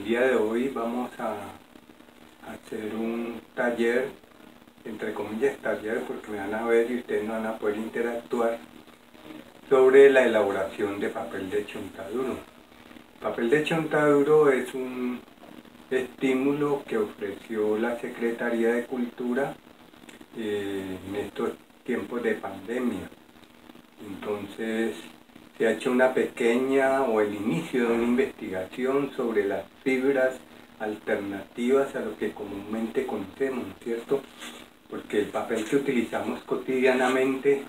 El día de hoy vamos a hacer un taller, entre comillas taller, porque me van a ver y ustedes no van a poder interactuar, sobre la elaboración de papel de chontaduro. Papel de chontaduro es un estímulo que ofreció la Secretaría de Cultura en estos tiempos de pandemia. Entonces se ha hecho una pequeña o el inicio de una investigación sobre las fibras alternativas a lo que comúnmente conocemos, ¿cierto? Porque el papel que utilizamos cotidianamente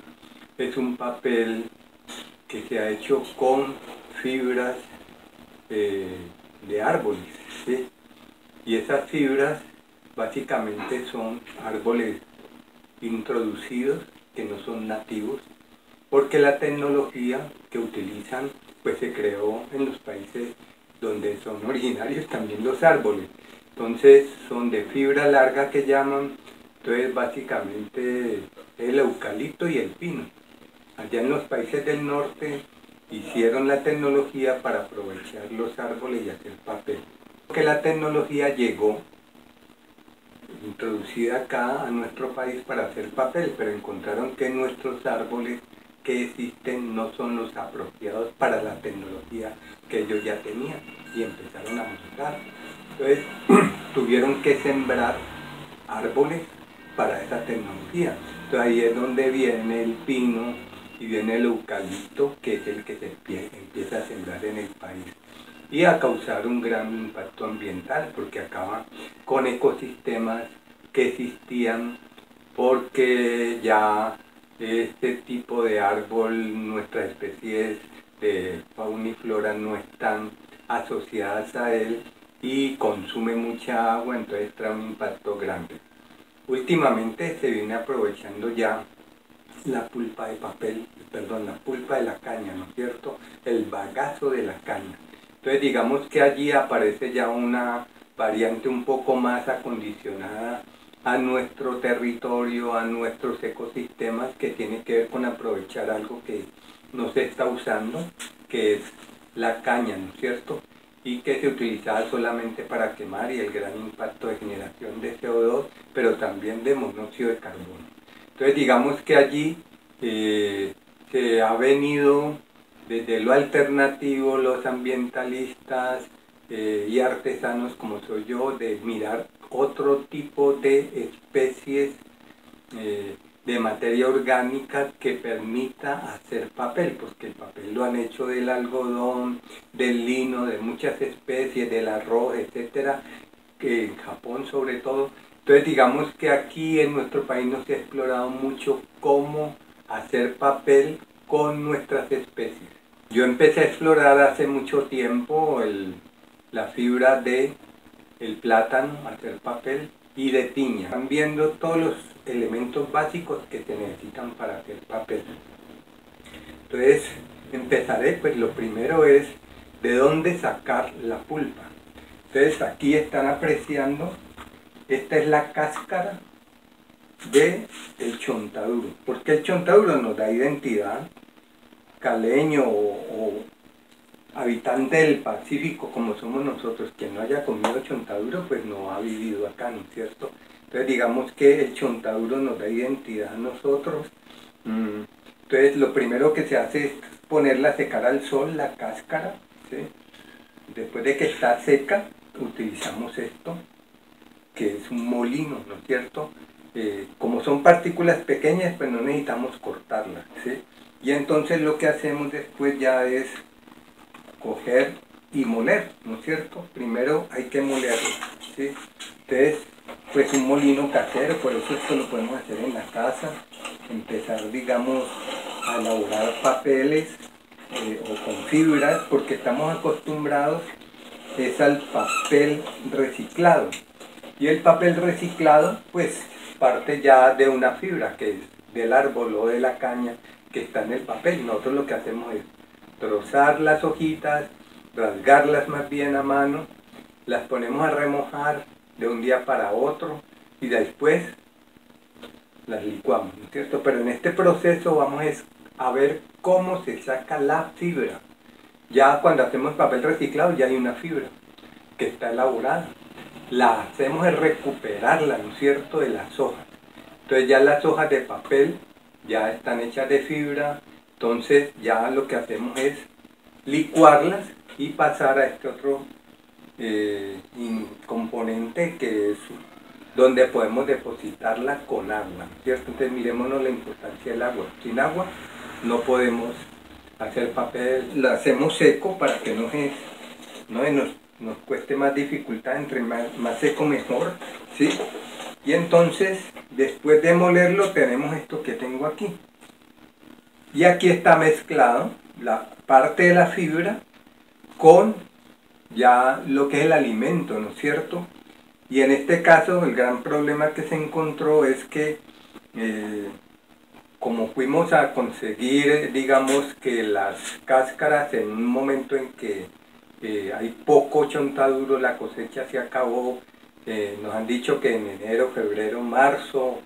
es un papel que se ha hecho con fibras de árboles, ¿sí? Y esas fibras básicamente son árboles introducidos que no son nativos, porque la tecnología que utilizan pues se creó en los países donde son originarios también los árboles. Entonces son de fibra larga que llaman, entonces básicamente el eucalipto y el pino. Allá en los países del norte hicieron la tecnología para aprovechar los árboles y hacer papel. Que la tecnología llegó introducida acá a nuestro país para hacer papel, pero encontraron que nuestros árboles que existen no son los apropiados para la tecnología que ellos ya tenían y empezaron a montar. Entonces tuvieron que sembrar árboles para esa tecnología. Entonces ahí es donde viene el pino y viene el eucalipto, que es el que se empieza a sembrar en el país y a causar un gran impacto ambiental, porque acaba con ecosistemas que existían, porque ya este tipo de árbol, nuestras especies de fauna y flora no están asociadas a él y consume mucha agua, entonces trae un impacto grande. Últimamente se viene aprovechando ya la pulpa de papel, perdón, la pulpa de la caña, ¿no es cierto? El bagazo de la caña. Entonces digamos que allí aparece ya una variante un poco más acondicionada a nuestro territorio, a nuestros ecosistemas, que tiene que ver con aprovechar algo que no se está usando, que es la caña, ¿no es cierto? Y que se utilizaba solamente para quemar y el gran impacto de generación de CO2, pero también de monóxido de carbono. Entonces digamos que allí se ha venido desde lo alternativo, los ambientalistas y artesanos como soy yo, de mirar otro tipo de especies de materia orgánica que permita hacer papel, porque el papel lo han hecho del algodón, del lino, de muchas especies, del arroz, etcétera, que en Japón sobre todo. Entonces digamos que aquí en nuestro país no se ha explorado mucho cómo hacer papel con nuestras especies. Yo empecé a explorar hace mucho tiempo la fibra de el plátano, hacer papel, y de tiña. Están viendo todos los elementos básicos que se necesitan para hacer papel. Entonces empezaré, pues lo primero es de dónde sacar la pulpa. Entonces aquí están apreciando, esta es la cáscara del chontaduro, porque el chontaduro nos da identidad. Caleño o habitante del Pacífico como somos nosotros, quien no haya comido chontaduro pues no ha vivido acá, ¿no es cierto? Entonces digamos que el chontaduro nos da identidad a nosotros. Entonces lo primero que se hace es ponerla a secar al sol, la cáscara, ¿sí? Después de que está seca utilizamos esto, que es un molino, ¿no es cierto? Como son partículas pequeñas pues no necesitamos cortarlas, ¿sí? Y entonces lo que hacemos después ya es coger y moler, ¿no es cierto? Primero hay que molerlo, ¿sí? Entonces, pues un molino casero, por eso esto lo podemos hacer en la casa, empezar, digamos, a elaborar papeles o con fibras, porque estamos acostumbrados es al papel reciclado. Y el papel reciclado, pues, parte ya de una fibra, que es del árbol o de la caña, que está en el papel. Nosotros lo que hacemos es trozar las hojitas, rasgarlas más bien a mano, las ponemos a remojar de un día para otro y después las licuamos, ¿no es cierto? Pero en este proceso vamos a ver cómo se saca la fibra. Ya cuando hacemos papel reciclado ya hay una fibra que está elaborada. La hacemos es recuperarla, ¿no es cierto?, de las hojas. Entonces ya las hojas de papel ya están hechas de fibra, entonces ya lo que hacemos es licuarlas y pasar a este otro componente que es donde podemos depositarla con agua, ¿cierto? Entonces miremonos la importancia del agua. Sin agua no podemos hacer papel, lo hacemos seco para que nos cueste más dificultad, entre más seco mejor, ¿sí? Y entonces después de molerlo tenemos esto que tengo aquí. Y aquí está mezclado la parte de la fibra con ya lo que es el alimento, ¿no es cierto? Y en este caso el gran problema que se encontró es que como fuimos a conseguir, digamos, que las cáscaras en un momento en que hay poco chontaduro, la cosecha se acabó, nos han dicho que en enero, febrero, marzo,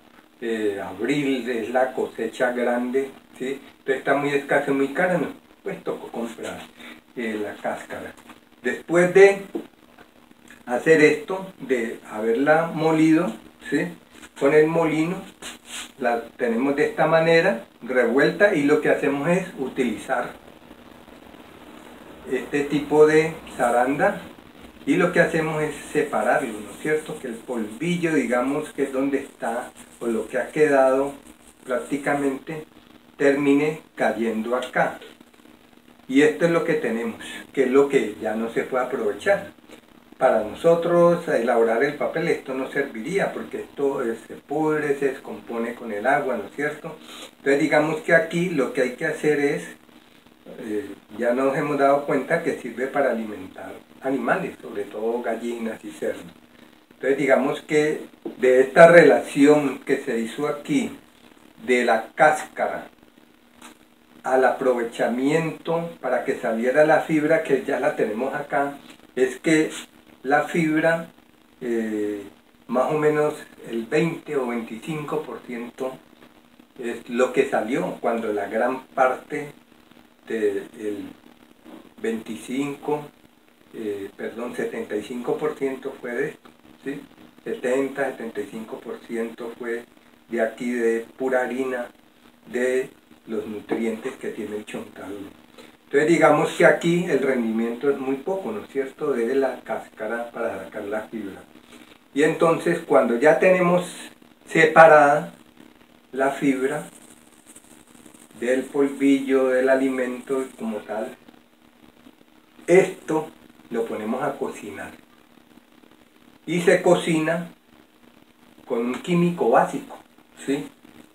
abril es la cosecha grande, ¿sí? Entonces está muy escaso y muy cara, ¿no? Pues tocó comprar la cáscara. Después de hacer esto, de haberla molido, ¿sí?, con el molino, la tenemos de esta manera, revuelta, y lo que hacemos es utilizar este tipo de zaranda, y lo que hacemos es separarlo, ¿no es cierto?, que el polvillo, digamos, que es donde está, o lo que ha quedado prácticamente, termine cayendo acá. Y esto es lo que tenemos, que es lo que ya no se puede aprovechar. Para nosotros elaborar el papel esto no serviría, porque esto se pudre, se descompone con el agua, ¿no es cierto? Entonces digamos que aquí lo que hay que hacer es, ya nos hemos dado cuenta que sirve para alimentar animales, sobre todo gallinas y cerdos. Entonces digamos que de esta relación que se hizo aquí, de la cáscara al aprovechamiento para que saliera la fibra, que ya la tenemos acá, es que la fibra, más o menos el 20 o 25% es lo que salió, cuando la gran parte del 75% fue de esto, ¿sí? 70-75% fue de aquí, de pura harina, de los nutrientes que tiene el chontaduro. Entonces digamos que aquí el rendimiento es muy poco, ¿no es cierto?, de la cáscara para sacar la fibra. Y entonces cuando ya tenemos separada la fibra del polvillo, del alimento como tal, esto lo ponemos a cocinar. Y se cocina con un químico básico, ¿sí?,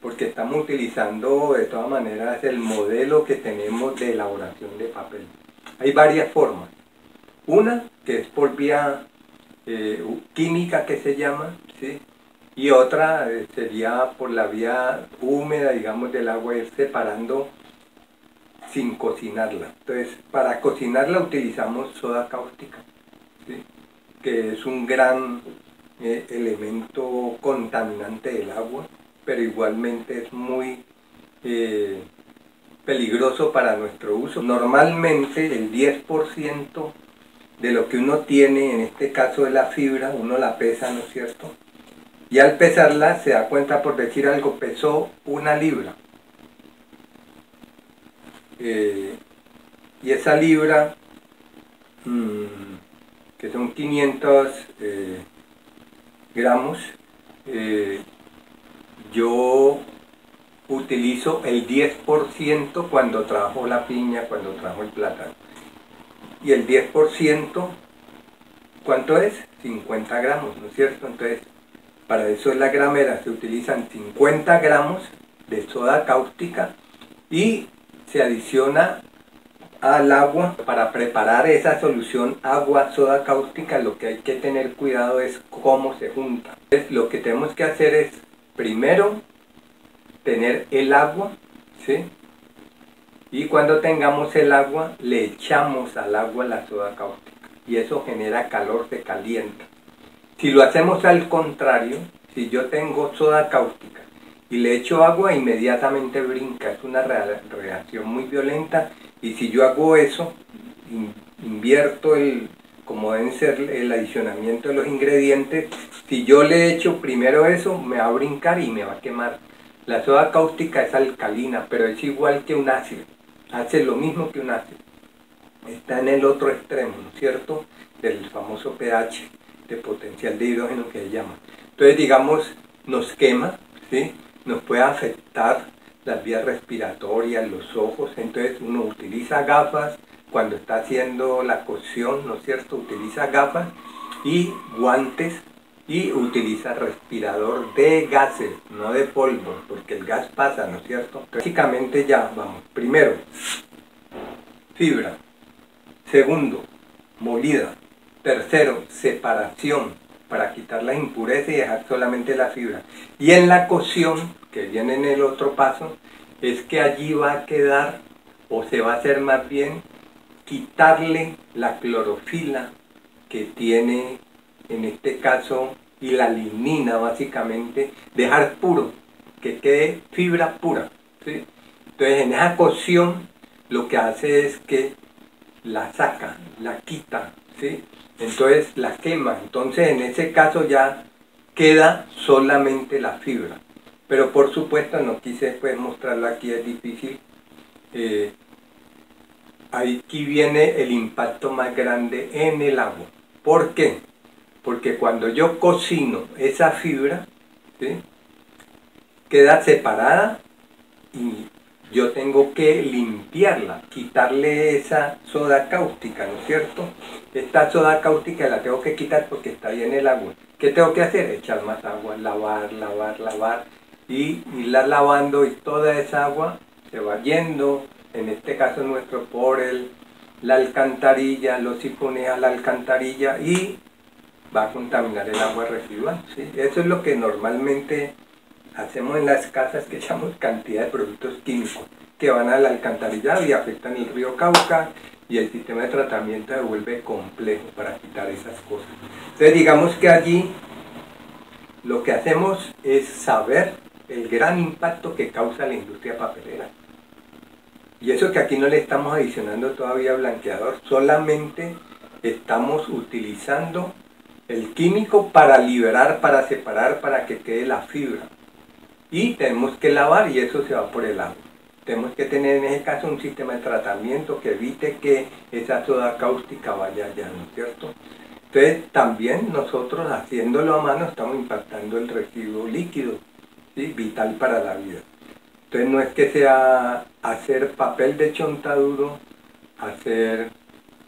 porque estamos utilizando de todas maneras el modelo que tenemos de elaboración de papel. Hay varias formas. Una que es por vía química, que se llama, ¿sí?, y otra sería por la vía húmeda, digamos, del agua, ir separando sin cocinarla. Entonces, para cocinarla utilizamos soda cáustica, ¿sí?, que es un gran elemento contaminante del agua, pero igualmente es muy peligroso para nuestro uso. Normalmente el 10% de lo que uno tiene, en este caso de la fibra, uno la pesa, ¿no es cierto?, y al pesarla se da cuenta, por decir algo, pesó 1 libra. Y esa libra, que son 500 gramos, yo utilizo el 10% cuando trabajo la piña, cuando trabajo el plátano. Y el 10%, ¿cuánto es? 50 gramos, ¿no es cierto? Entonces, para eso es la gramera, se utilizan 50 gramos de soda cáustica y se adiciona al agua. Para preparar esa solución agua-soda cáustica, lo que hay que tener cuidado es cómo se junta. Entonces, lo que tenemos que hacer es, primero, tener el agua, ¿sí?, y cuando tengamos el agua, le echamos al agua la soda cáustica, y eso genera calor, se calienta. Si lo hacemos al contrario, si yo tengo soda cáustica y le echo agua, inmediatamente brinca, es una reacción muy violenta, y si yo hago eso, invierto como deben ser el adicionamiento de los ingredientes, si yo le echo primero eso, me va a brincar y me va a quemar. La soda cáustica es alcalina, pero es igual que un ácido, hace lo mismo que un ácido. Está en el otro extremo, ¿no es cierto?, del famoso pH, de potencial de hidrógeno que se llama. Entonces, digamos, nos quema, ¿sí? Nos puede afectar las vías respiratorias, los ojos. Entonces uno utiliza gafas cuando está haciendo la cocción, ¿no es cierto? Utiliza gafas y guantes y utiliza respirador de gases, no de polvo, porque el gas pasa, ¿no es cierto? Básicamente ya vamos. Primero, fibra. Segundo, molida. Tercero, separación, para quitar las impurezas y dejar solamente la fibra. Y en la cocción, que viene en el otro paso, es que allí va a quedar, o se va a hacer más bien, quitarle la clorofila que tiene, en este caso, y la lignina básicamente, dejar puro, que quede fibra pura, ¿sí? Entonces en esa cocción lo que hace es que la saca, la quita, ¿sí? Entonces la quema. Entonces en ese caso ya queda solamente la fibra. Pero por supuesto no quise pues mostrarlo aquí, es difícil. Aquí viene el impacto más grande en el agua. ¿Por qué? Porque cuando yo cocino esa fibra, ¿sí?, queda separada y yo tengo que limpiarla, quitarle esa soda cáustica, ¿no es cierto? Esta soda cáustica la tengo que quitar porque está ahí en el agua. ¿Qué tengo que hacer? Echar más agua, lavar, lavar, lavar y irla lavando, y toda esa agua se va yendo, en este caso nuestro, por la alcantarilla, lo sifonea a la alcantarilla y va a contaminar el agua residual, ¿sí? Eso es lo que normalmente hacemos en las casas, que echamos cantidad de productos químicos que van al alcantarillado y afectan el río Cauca, y el sistema de tratamiento se vuelve complejo para quitar esas cosas. Entonces digamos que allí lo que hacemos es saber el gran impacto que causa la industria papelera. Y eso que aquí no le estamos adicionando todavía blanqueador, solamente estamos utilizando el químico para liberar, para separar, para que quede la fibra. Y tenemos que lavar y eso se va por el agua. Tenemos que tener en ese caso un sistema de tratamiento que evite que esa soda cáustica vaya allá, ¿no es cierto? Entonces también nosotros, haciéndolo a mano, estamos impactando el residuo líquido, ¿sí?, vital para la vida. Entonces no es que sea hacer papel de chontaduro, hacer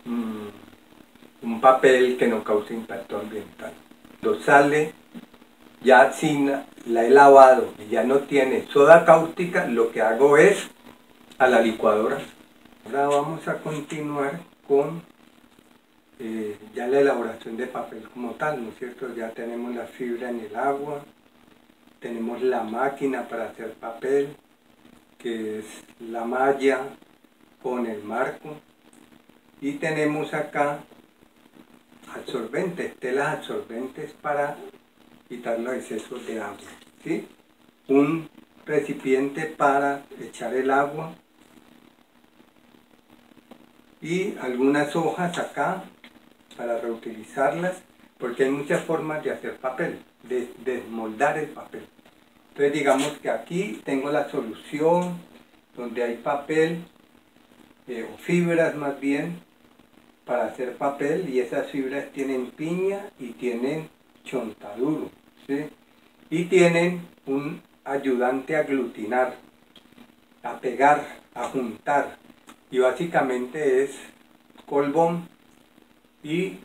un papel que no cause impacto ambiental. Cuando sale ya sin la he lavado y ya no tiene soda cáustica, lo que hago es a la licuadora. Ahora vamos a continuar con ya la elaboración de papel como tal, ¿no es cierto? Ya tenemos la fibra en el agua, tenemos la máquina para hacer papel, que es la malla con el marco, y tenemos acá absorbentes, telas absorbentes para quitar los excesos de agua, ¿sí? Un recipiente para echar el agua y algunas hojas acá para reutilizarlas, porque hay muchas formas de hacer papel, de desmoldar el papel. Entonces digamos que aquí tengo la solución donde hay papel, o fibras más bien, para hacer papel, y esas fibras tienen piña y tienen chontaduro, ¿sí?, y tienen un ayudante a aglutinar, a pegar, a juntar, y básicamente es colbón y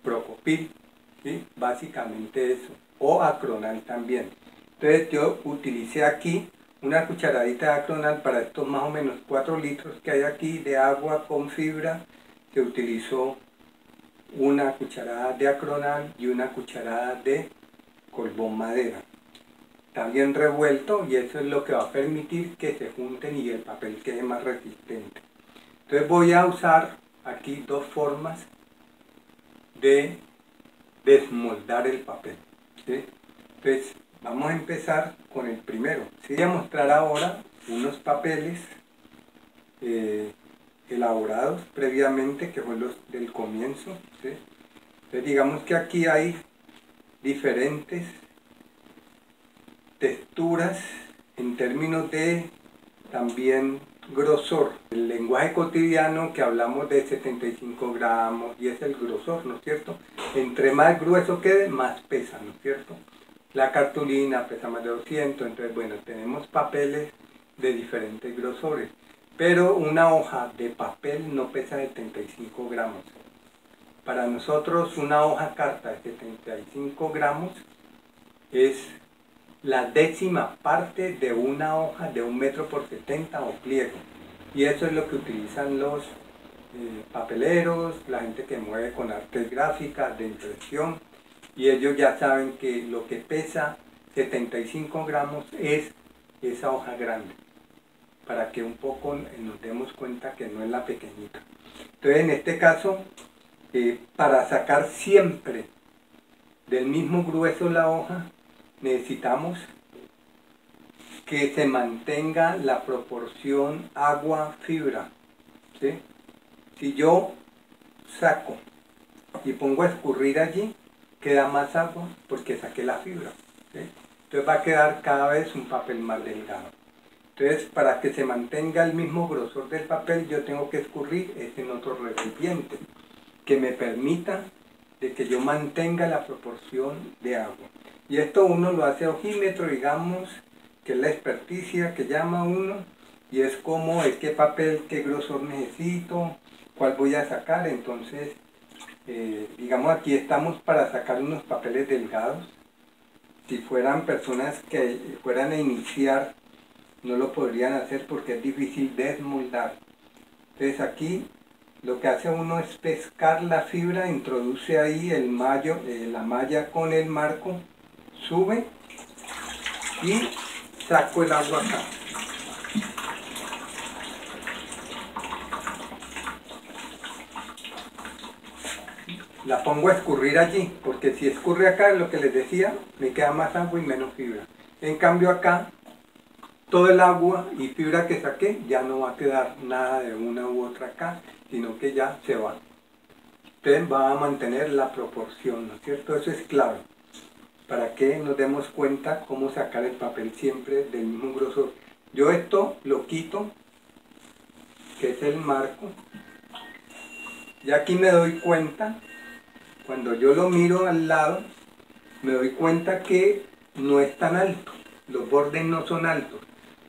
procopil, ¿sí?, básicamente eso, o acronal también. Entonces yo utilicé aquí una cucharadita de acronal para estos más o menos 4 litros que hay aquí de agua con fibra. Se utilizó una cucharada de acronal y una cucharada de colbón madera. Está bien revuelto y eso es lo que va a permitir que se junten y el papel quede más resistente. Entonces voy a usar aquí dos formas de desmoldar el papel, ¿sí? Entonces vamos a empezar con el primero, ¿sí? Voy a mostrar ahora unos papeles elaborados previamente, que fueron los del comienzo, ¿sí? Entonces digamos que aquí hay diferentes texturas en términos de también grosor. El lenguaje cotidiano que hablamos de 75 gramos y es el grosor, ¿no es cierto? Entre más grueso quede, más pesa, ¿no es cierto? La cartulina pesa más de 200, entonces bueno, tenemos papeles de diferentes grosores, pero una hoja de papel no pesa 75 gramos. Para nosotros una hoja carta de 75 gramos es la décima parte de una hoja de 1 metro por 70 o pliego. Y eso es lo que utilizan los papeleros, la gente que mueve con artes gráficas, de impresión, y ellos ya saben que lo que pesa 75 gramos es esa hoja grande, para que un poco nos demos cuenta que no es la pequeñita. Entonces en este caso, para sacar siempre del mismo grueso la hoja, necesitamos que se mantenga la proporción agua-fibra, ¿sí? Si yo saco y pongo a escurrir allí, queda más agua porque saqué la fibra, ¿sí? Entonces va a quedar cada vez un papel más delgado. Entonces, para que se mantenga el mismo grosor del papel, yo tengo que escurrir en otro recipiente que me permita de que yo mantenga la proporción de agua. Y esto uno lo hace a ojímetro, digamos, que es la experticia que llama uno, y es como, es qué papel, qué grosor necesito, cuál voy a sacar. Entonces, digamos, aquí estamos para sacar unos papeles delgados. Si fueran personas que fueran a iniciar, no lo podrían hacer porque es difícil desmoldar. Entonces aquí lo que hace uno es pescar la fibra, introduce ahí el mallo, la malla con el marco, sube y saco el agua acá. La pongo a escurrir allí, porque si escurre acá, lo que les decía, me queda más agua y menos fibra. En cambio acá, todo el agua y fibra que saqué, ya no va a quedar nada de una u otra acá, sino que ya se va. Entonces va a mantener la proporción, ¿no es cierto? Eso es clave, para que nos demos cuenta cómo sacar el papel siempre del mismo grosor. Yo esto lo quito, que es el marco, y aquí me doy cuenta, cuando yo lo miro al lado, me doy cuenta que no es tan alto, los bordes no son altos.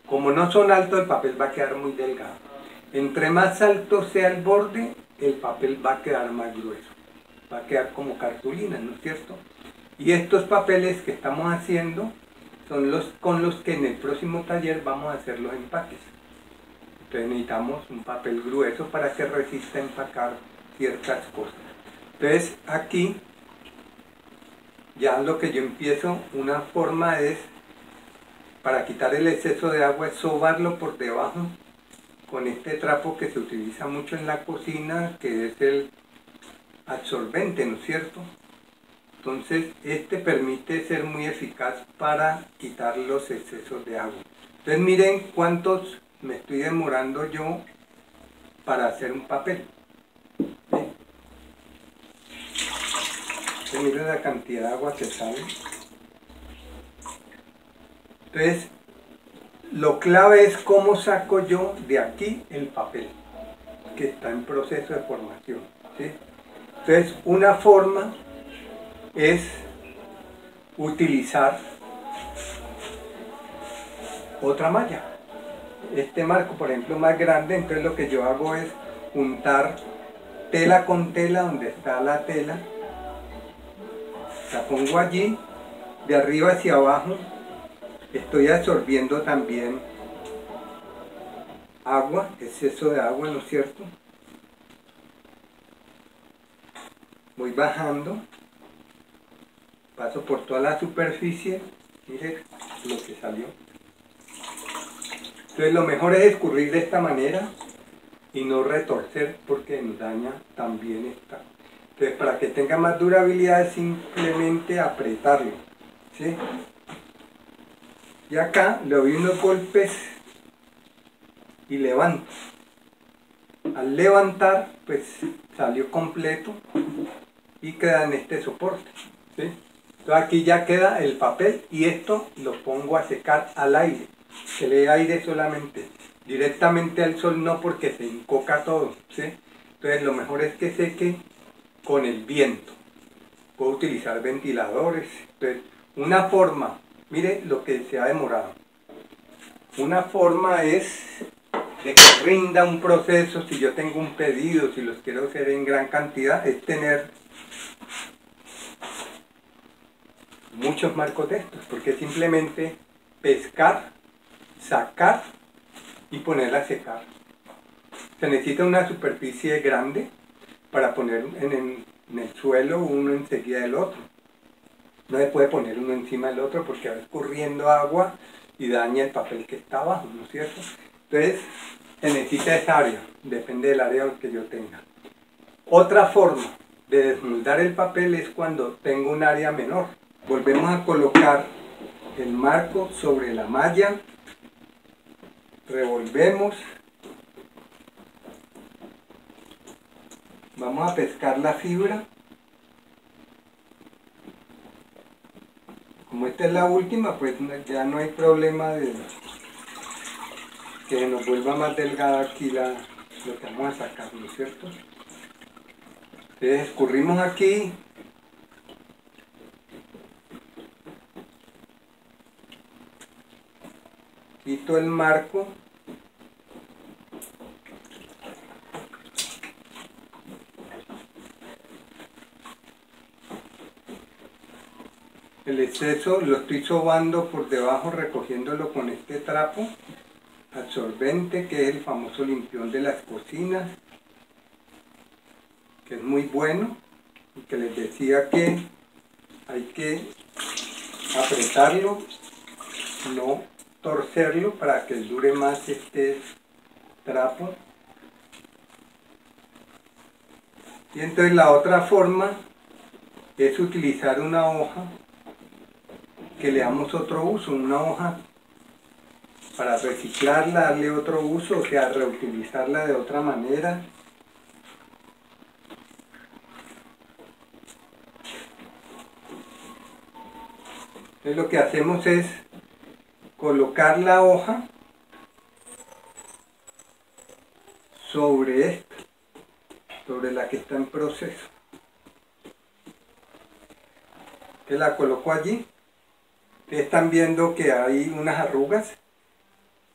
Como no son altos, el papel va a quedar muy delgado. Entre más alto sea el borde, el papel va a quedar más grueso. Va a quedar como cartulina, ¿no es cierto? Y estos papeles que estamos haciendo son los con los que en el próximo taller vamos a hacer los empaques. Entonces necesitamos un papel grueso para que resista a empacar ciertas cosas. Entonces aquí ya lo que yo empiezo, una forma es, para quitar el exceso de agua, es sobarlo por debajo con este trapo que se utiliza mucho en la cocina, que es el absorbente, ¿no es cierto? Entonces este permite ser muy eficaz para quitar los excesos de agua. Entonces miren cuántos me estoy demorando yo para hacer un papel. Miren la cantidad de agua que sale. Entonces, lo clave es cómo saco yo de aquí el papel, que está en proceso de formación, ¿sí? Entonces, una forma es utilizar otra malla. Este marco, por ejemplo, más grande, entonces lo que yo hago es juntar tela con tela donde está la tela. La pongo allí, de arriba hacia abajo, estoy absorbiendo también agua, exceso de agua, ¿no es cierto? Voy bajando, paso por toda la superficie, miren lo que salió. Entonces lo mejor es escurrir de esta manera y no retorcer porque nos daña también esta. Entonces, para que tenga más durabilidad es simplemente apretarlo, ¿sí? Y acá le doy unos golpes y levanto. Al levantar, pues salió completo y queda en este soporte, ¿sí? Entonces aquí ya queda el papel y esto lo pongo a secar al aire, que le dé aire solamente, directamente al sol no, porque se encoca todo, ¿sí? Entonces lo mejor es que seque con el viento. Puedo utilizar ventiladores. Entonces, una forma, mire lo que se ha demorado. Una forma es de que rinda un proceso, si yo tengo un pedido, si los quiero hacer en gran cantidad, es tener muchos marcos de estos, porque es simplemente pescar, sacar y ponerla a secar. Se necesita una superficie grande para poner en el suelo uno enseguida del otro. No se puede poner uno encima del otro porque va escurriendo agua y daña el papel que está abajo, ¿no es cierto? Entonces, se necesita esa área, depende del área que yo tenga. Otra forma de desmoldar el papel es cuando tengo un área menor. Volvemos a colocar el marco sobre la malla, revolvemos, vamos a pescar la fibra. Como esta es la última, pues ya no hay problema de que nos vuelva más delgada aquí lo que vamos a sacar, ¿no es cierto? Entonces escurrimos aquí, quito el marco, el exceso lo estoy sobando por debajo, recogiéndolo con este trapo absorbente, que es el famoso limpión de las cocinas, que es muy bueno, y que les decía que hay que apretarlo, no torcerlo, para que dure más este trapo. Y entonces la otra forma es utilizar una hoja que le damos otro uso, una hoja para reciclarla, darle otro uso, o sea, reutilizarla de otra manera. Entonces lo que hacemos es colocar la hoja sobre esta, sobre la que está en proceso. Que la coloco allí. Ustedes están viendo que hay unas arrugas.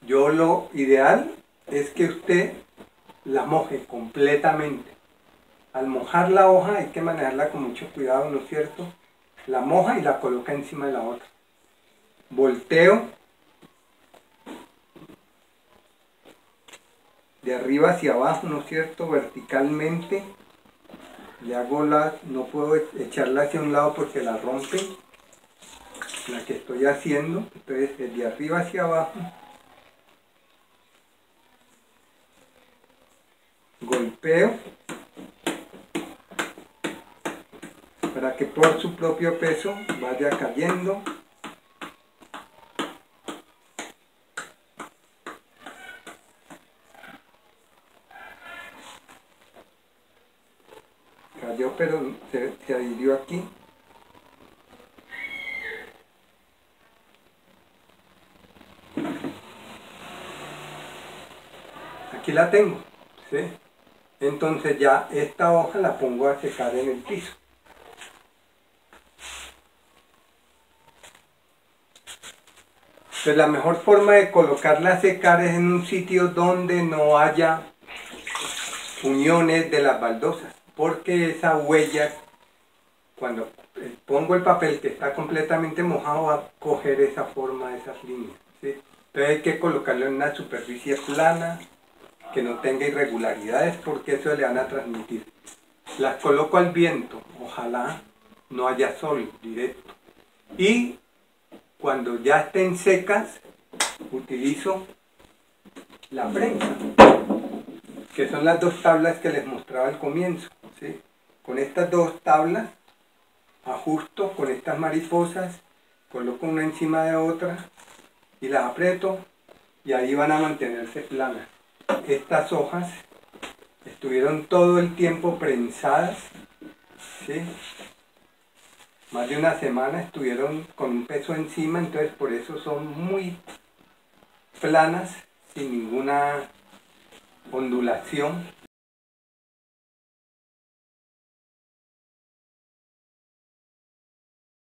Yo lo ideal es que usted la moje completamente. Al mojar la hoja hay que manejarla con mucho cuidado, ¿no es cierto? La moja y la coloca encima de la otra. Volteo de arriba hacia abajo, ¿no es cierto? Verticalmente. Le hago no puedo echarla hacia un lado porque la rompe, la que estoy haciendo. Entonces, de arriba hacia abajo, golpeo para que por su propio peso vaya cayendo. Cayó, pero se adhirió aquí. Aquí la tengo, ¿sí? Entonces ya esta hoja la pongo a secar en el piso. Pues la mejor forma de colocarla a secar es en un sitio donde no haya uniones de las baldosas, porque esa huella, cuando pongo el papel que está completamente mojado, va a coger esa forma, esas líneas, ¿sí? Entonces hay que colocarlo en una superficie plana, que no tenga irregularidades, porque eso le van a transmitir. Las coloco al viento, ojalá no haya sol directo. Y cuando ya estén secas, utilizo la prensa, que son las dos tablas que les mostraba al comienzo, ¿sí? Con estas dos tablas ajusto con estas mariposas, coloco una encima de otra y las aprieto, y ahí van a mantenerse planas. Estas hojas estuvieron todo el tiempo prensadas, ¿sí? Más de una semana estuvieron con un peso encima, entonces por eso son muy planas, sin ninguna ondulación.